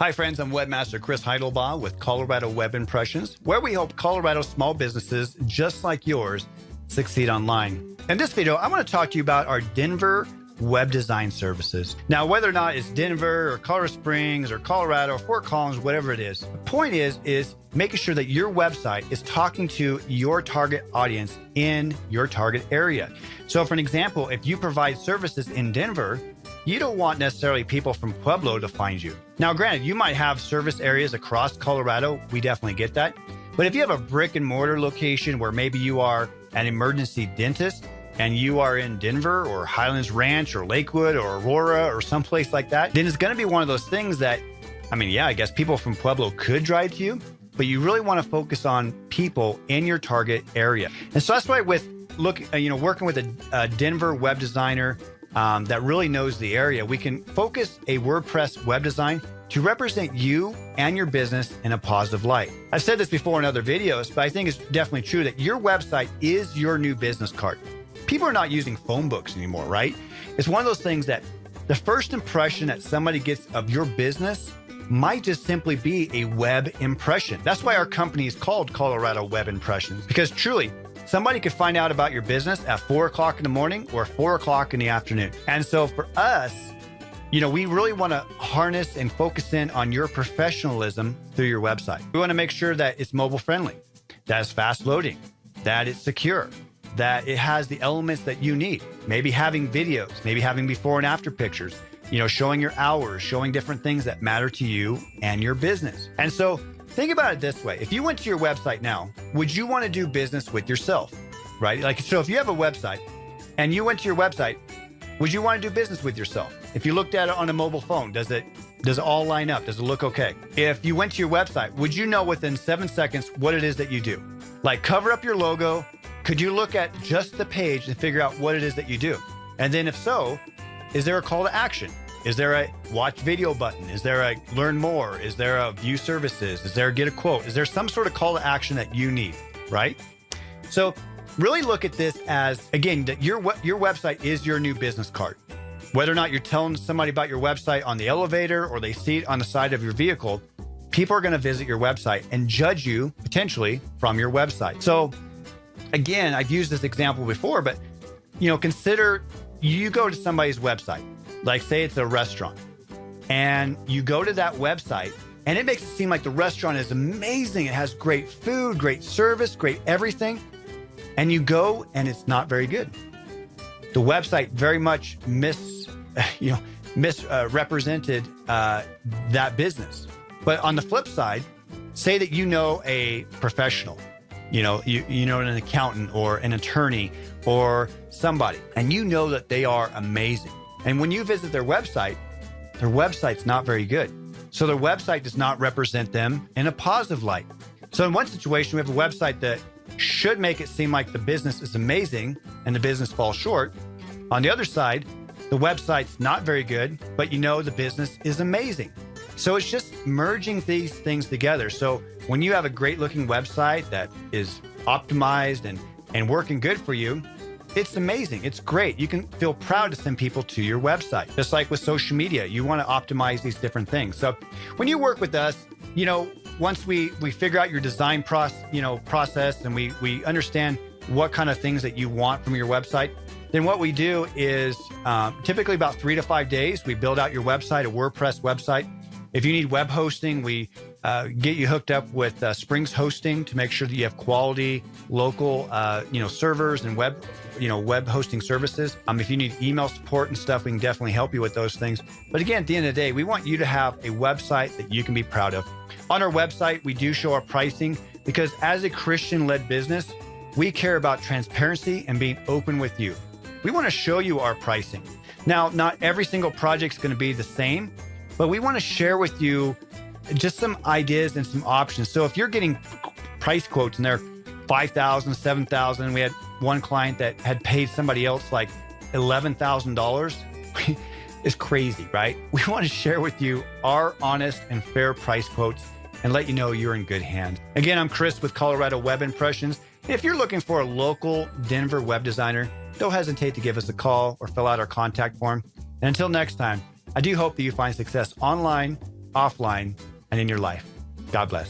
Hi friends, I'm Webmaster Chris Heidlebaugh with Colorado Web Impressions, where we help Colorado small businesses just like yours succeed online. In this video, I want to talk to you about our Denver web design services. Now, whether or not it's Denver or Colorado Springs or Colorado or Fort Collins, whatever it is, the point is making sure that your website is talking to your target audience in your target area. So for an example, if you provide services in Denver, you don't want necessarily people from Pueblo to find you. Now, granted, you might have service areas across Colorado. We definitely get that. But if you have a brick and mortar location where maybe you are an emergency dentist and you are in Denver or Highlands Ranch or Lakewood or Aurora or someplace like that, then it's going to be one of those things that, I guess people from Pueblo could drive to you, but you really want to focus on people in your target area. And so that's why with working with a Denver web designer that really knows the area, we can focus a WordPress web design to represent you and your business in a positive light. I've said this before in other videos, but I think it's definitely true that your website is your new business card. People are not using phone books anymore, right? It's one of those things that the first impression that somebody gets of your business might just simply be a web impression. That's why our company is called Colorado Web Impressions, because truly, somebody could find out about your business at 4 o'clock in the morning or 4 o'clock in the afternoon. And so for us, we really want to harness and focus in on your professionalism through your website. We want to make sure that it's mobile friendly, that it's fast loading, that it's secure, that it has the elements that you need. Maybe having videos, maybe having before and after pictures, showing your hours, showing different things that matter to you and your business. And so think about it this way. If you went to your website now, would you want to do business with yourself, right? So if you have a website and you went to your website, would you want to do business with yourself? If you looked at it on a mobile phone, does it all line up? Does it look okay? If you went to your website, would you know within 7 seconds what it is that you do? Like cover up your logo. Could you look at just the page and figure out what it is that you do? And then if so, is there a call to action? Is there a watch video button? Is there a learn more? Is there a view services? Is there a get a quote? Is there some sort of call to action that you need, right? So really look at this as, again, that your website is your new business card. Whether or not you're telling somebody about your website on the elevator or they see it on the side of your vehicle, people are going to visit your website and judge you potentially from your website. So again, I've used this example before, but consider you go to somebody's website, like say it's a restaurant, and you go to that website and it makes it seem like the restaurant is amazing. It has great food, great service, great everything. And you go and it's not very good. The website very much misrepresented that business. But on the flip side, say that you know a professional, you know an accountant or an attorney or somebody, and you know that they are amazing. And when you visit their website's not very good. So their website does not represent them in a positive light. So in one situation, we have a website that should make it seem like the business is amazing and the business falls short. On the other side, the website's not very good, but the business is amazing. So it's just merging these things together. So when you have a great looking website that is optimized and working good for you, it's amazing. It's great. You can feel proud to send people to your website. Just like with social media, you want to optimize these different things. So when you work with us, once we figure out your design process and we understand what kind of things that you want from your website, then what we do is typically about 3 to 5 days, we build out your website, a WordPress website. If you need web hosting, we get you hooked up with Springs Hosting to make sure that you have quality local, servers and web hosting services. If you need email support and stuff, we can definitely help you with those things. But again, at the end of the day, we want you to have a website that you can be proud of. On our website, we do show our pricing because as a Christian-led business, we care about transparency and being open with you. We want to show you our pricing. Now, not every single project is going to be the same, but we want to share with you just some ideas and some options. So if you're getting price quotes and they're $5,000, $7,000, we had one client that had paid somebody else like $11,000. It's crazy, right? We want to share with you our honest and fair price quotes and let you know you're in good hands. Again, I'm Chris with Colorado Web Impressions. If you're looking for a local Denver web designer, don't hesitate to give us a call or fill out our contact form. And until next time, I do hope that you find success online offline, and in your life. God bless.